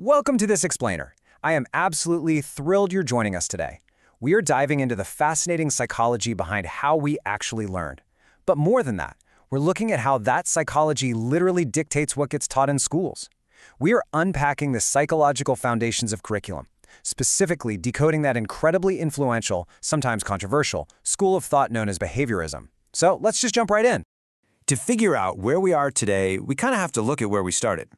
Welcome to This Explainer. I am absolutely thrilled you're joining us today. We are diving into the fascinating psychology behind how we actually learn. But more than that, we're looking at how that psychology literally dictates what gets taught in schools. We are unpacking the psychological foundations of curriculum, specifically decoding that incredibly influential, sometimes controversial, school of thought known as behaviorism. So let's just jump right in. To figure out where we are today, we kind of have to look at where we started.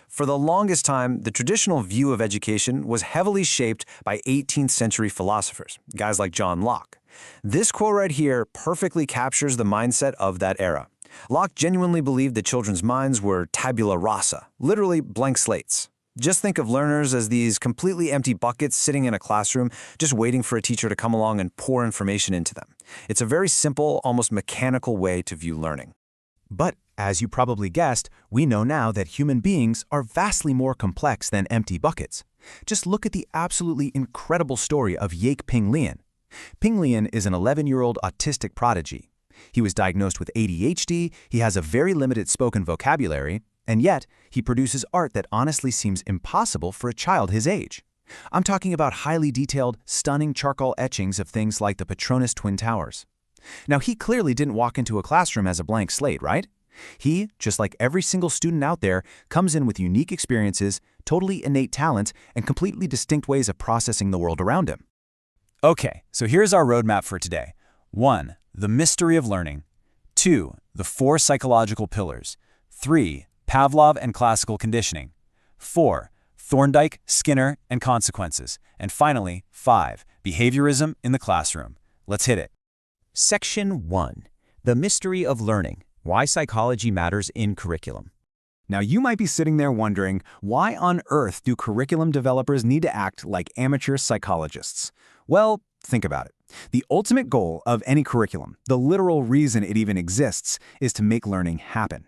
For the longest time, the traditional view of education was heavily shaped by 18th century philosophers, guys like John Locke. This quote right here perfectly captures the mindset of that era. Locke genuinely believed that children's minds were tabula rasa, literally blank slates. Just think of learners as these completely empty buckets sitting in a classroom, just waiting for a teacher to come along and pour information into them. It's a very simple, almost mechanical way to view learning. But, as you probably guessed, we know now that human beings are vastly more complex than empty buckets. Just look at the absolutely incredible story of Yake Ping Lian. Ping Lian is an 11-year-old autistic prodigy. He was diagnosed with ADHD, he has a very limited spoken vocabulary, and yet he produces art that honestly seems impossible for a child his age. I'm talking about highly detailed, stunning charcoal etchings of things like the Petronas Twin Towers. Now, he clearly didn't walk into a classroom as a blank slate, right? He, just like every single student out there, comes in with unique experiences, totally innate talent, and completely distinct ways of processing the world around him. Okay, so here's our roadmap for today. 1. The mystery of learning. 2. The 4 psychological pillars. 3. Pavlov and classical conditioning. 4. Thorndike, Skinner, and consequences. And finally, 5. Behaviorism in the classroom. Let's hit it. Section 1. The Mystery of Learning. Why Psychology Matters in Curriculum. Now, you might be sitting there wondering, why on earth do curriculum developers need to act like amateur psychologists? Well, think about it. The ultimate goal of any curriculum, the literal reason it even exists, is to make learning happen.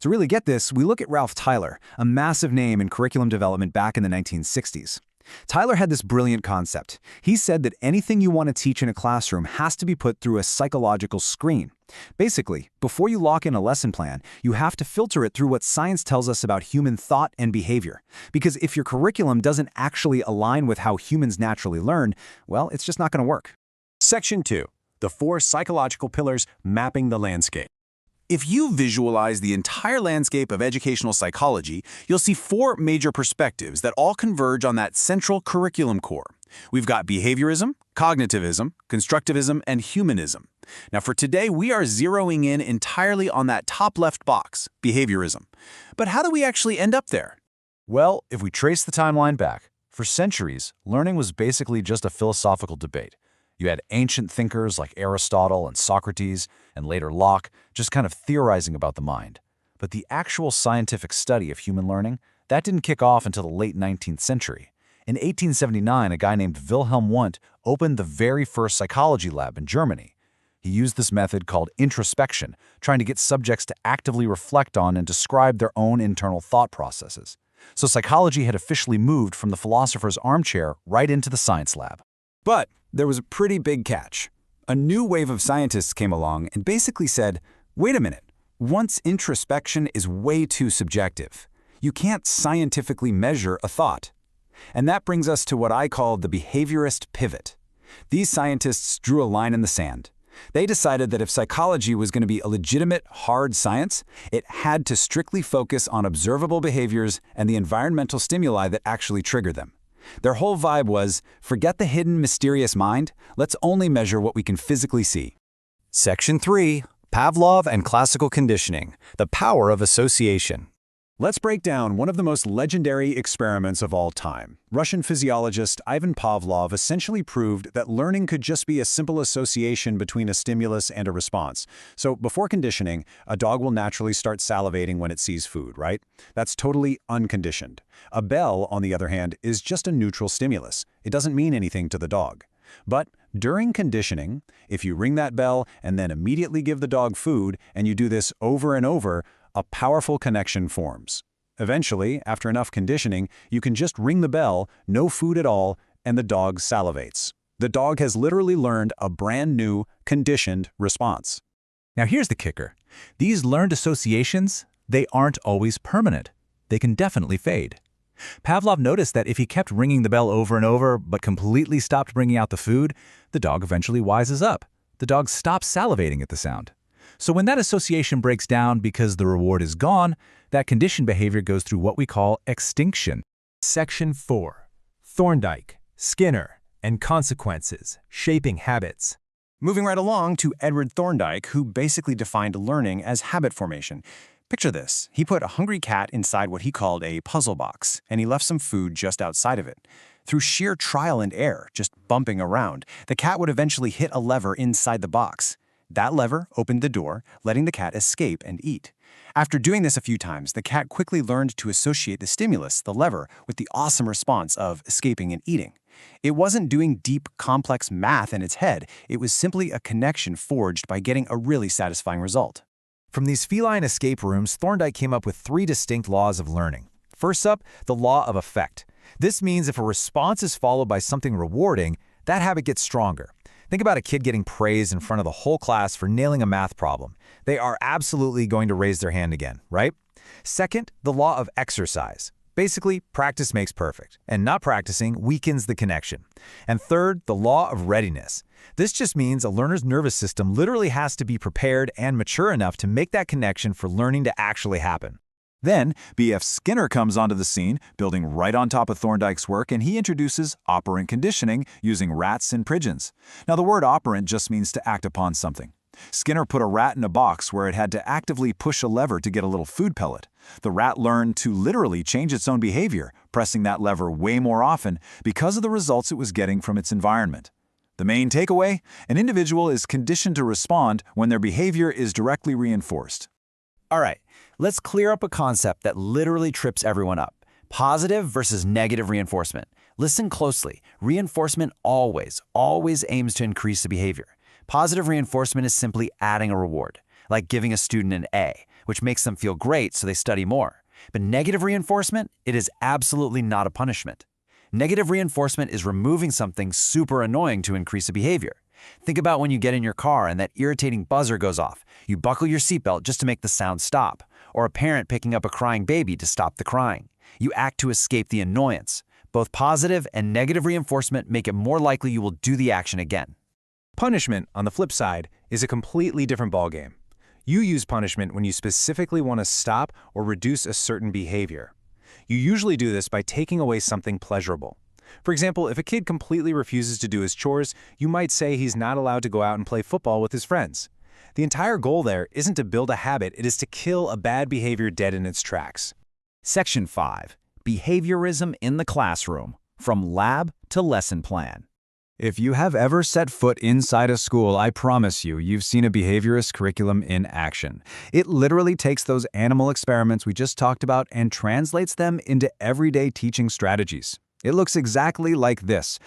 To really get this, we look at Ralph Tyler, a massive name in curriculum development back in the 1960s. Tyler had this brilliant concept. He said that anything you want to teach in a classroom has to be put through a psychological screen. Basically, before you lock in a lesson plan, you have to filter it through what science tells us about human thought and behavior. Because if your curriculum doesn't actually align with how humans naturally learn, well, it's just not going to work. Section 2. The 4 psychological pillars mapping the landscape. If you visualize the entire landscape of educational psychology, you'll see 4 major perspectives that all converge on that central curriculum core. We've got behaviorism, cognitivism, constructivism, and humanism. Now for today, we are zeroing in entirely on that top left box, behaviorism. But how do we actually end up there? Well, if we trace the timeline back, for centuries, learning was basically just a philosophical debate. You had ancient thinkers like Aristotle and Socrates, and later Locke, just kind of theorizing about the mind. But the actual scientific study of human learning, that didn't kick off until the late 19th century. In 1879, a guy named Wilhelm Wundt opened the very first psychology lab in Germany. He used this method called introspection, trying to get subjects to actively reflect on and describe their own internal thought processes. So psychology had officially moved from the philosopher's armchair right into the science lab. But there was a pretty big catch. A new wave of scientists came along and basically said, wait a minute, Wundt's introspection is way too subjective. You can't scientifically measure a thought. And that brings us to what I call the behaviorist pivot. These scientists drew a line in the sand. They decided that if psychology was going to be a legitimate, hard science, it had to strictly focus on observable behaviors and the environmental stimuli that actually trigger them. Their whole vibe was, forget the hidden, mysterious mind, let's only measure what we can physically see. Section 3. Pavlov and classical conditioning. The power of association. Let's break down one of the most legendary experiments of all time. Russian physiologist Ivan Pavlov essentially proved that learning could just be a simple association between a stimulus and a response. So before conditioning, a dog will naturally start salivating when it sees food, right? That's totally unconditioned. A bell, on the other hand, is just a neutral stimulus. It doesn't mean anything to the dog. But during conditioning, if you ring that bell and then immediately give the dog food, and you do this over and over, a powerful connection forms. Eventually, after enough conditioning, you can just ring the bell, no food at all, and the dog salivates. The dog has literally learned a brand new, conditioned response. Now here's the kicker. These learned associations, they aren't always permanent. They can definitely fade. Pavlov noticed that if he kept ringing the bell over and over but completely stopped bringing out the food, the dog eventually wises up. The dog stops salivating at the sound. So when that association breaks down because the reward is gone, that conditioned behavior goes through what we call extinction. Section 4. Thorndike, Skinner, and Consequences, Shaping Habits. Moving right along to Edward Thorndike, who basically defined learning as habit formation. Picture this. He put a hungry cat inside what he called a puzzle box, and he left some food just outside of it. Through sheer trial and error, just bumping around, the cat would eventually hit a lever inside the box. That lever opened the door, letting the cat escape and eat. After doing this a few times, the cat quickly learned to associate the stimulus, the lever, with the awesome response of escaping and eating. It wasn't doing deep, complex math in its head. It was simply a connection forged by getting a really satisfying result. From these feline escape rooms, Thorndike came up with 3 distinct laws of learning. First up, the law of effect. This means if a response is followed by something rewarding, that habit gets stronger. Think about a kid getting praised in front of the whole class for nailing a math problem. They are absolutely going to raise their hand again, right? Second, the law of exercise. Basically, practice makes perfect, and not practicing weakens the connection. And third, the law of readiness. This just means a learner's nervous system literally has to be prepared and mature enough to make that connection for learning to actually happen. Then, B.F. Skinner comes onto the scene, building right on top of Thorndike's work, and he introduces operant conditioning using rats and pigeons. Now, the word operant just means to act upon something. Skinner put a rat in a box where it had to actively push a lever to get a little food pellet. The rat learned to literally change its own behavior, pressing that lever way more often because of the results it was getting from its environment. The main takeaway? An individual is conditioned to respond when their behavior is directly reinforced. All right, let's clear up a concept that literally trips everyone up. Positive versus negative reinforcement. Listen closely. Reinforcement always aims to increase the behavior. Positive reinforcement is simply adding a reward, like giving a student an A, which makes them feel great so they study more. But negative reinforcement, it is absolutely not a punishment. Negative reinforcement is removing something super annoying to increase a behavior. Think about when you get in your car and that irritating buzzer goes off. You buckle your seatbelt just to make the sound stop, or a parent picking up a crying baby to stop the crying. You act to escape the annoyance. Both positive and negative reinforcement make it more likely you will do the action again. Punishment, on the flip side, is a completely different ballgame. You use punishment when you specifically want to stop or reduce a certain behavior. You usually do this by taking away something pleasurable. For example, if a kid completely refuses to do his chores, you might say he's not allowed to go out and play football with his friends. The entire goal there isn't to build a habit, it is to kill a bad behavior dead in its tracks. Section 5. Behaviorism in the classroom, from lab to lesson plan. If you have ever set foot inside a school, I promise you, you've seen a behaviorist curriculum in action. It literally takes those animal experiments we just talked about and translates them into everyday teaching strategies. It looks exactly like this.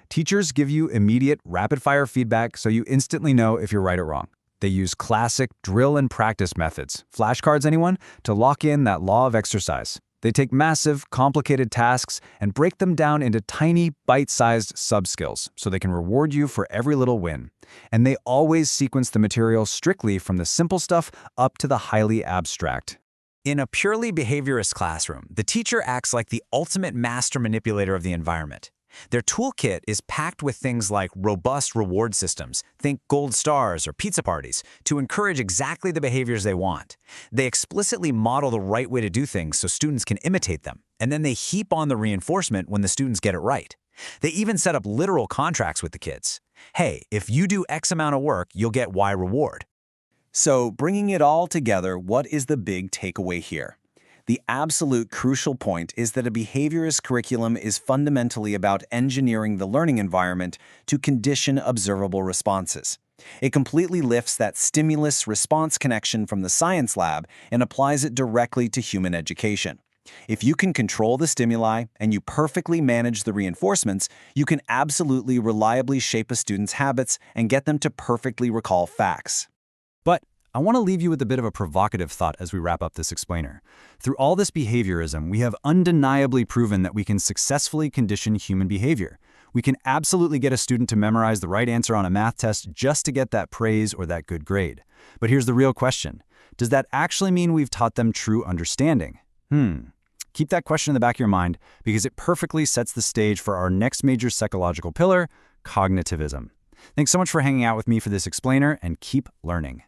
Teachers give you immediate, rapid-fire feedback so you instantly know if you're right or wrong. They use classic drill and practice methods, flashcards anyone, to lock in that law of exercise. They take massive, complicated tasks and break them down into tiny, bite-sized sub-skills so they can reward you for every little win. And they always sequence the material strictly from the simple stuff up to the highly abstract. In a purely behaviorist classroom, the teacher acts like the ultimate master manipulator of the environment. Their toolkit is packed with things like robust reward systems, think gold stars or pizza parties, to encourage exactly the behaviors they want. They explicitly model the right way to do things so students can imitate them, and then they heap on the reinforcement when the students get it right. They even set up literal contracts with the kids. Hey, if you do X amount of work, you'll get Y reward. So, bringing it all together, what is the big takeaway here? The absolute crucial point is that a behaviorist curriculum is fundamentally about engineering the learning environment to condition observable responses. It completely lifts that stimulus-response connection from the science lab and applies it directly to human education. If you can control the stimuli and you perfectly manage the reinforcements, you can absolutely reliably shape a student's habits and get them to perfectly recall facts. But I want to leave you with a bit of a provocative thought as we wrap up this explainer. Through all this behaviorism, we have undeniably proven that we can successfully condition human behavior. We can absolutely get a student to memorize the right answer on a math test just to get that praise or that good grade. But here's the real question. Does that actually mean we've taught them true understanding? Keep that question in the back of your mind because it perfectly sets the stage for our next major psychological pillar, cognitivism. Thanks so much for hanging out with me for this explainer, and keep learning.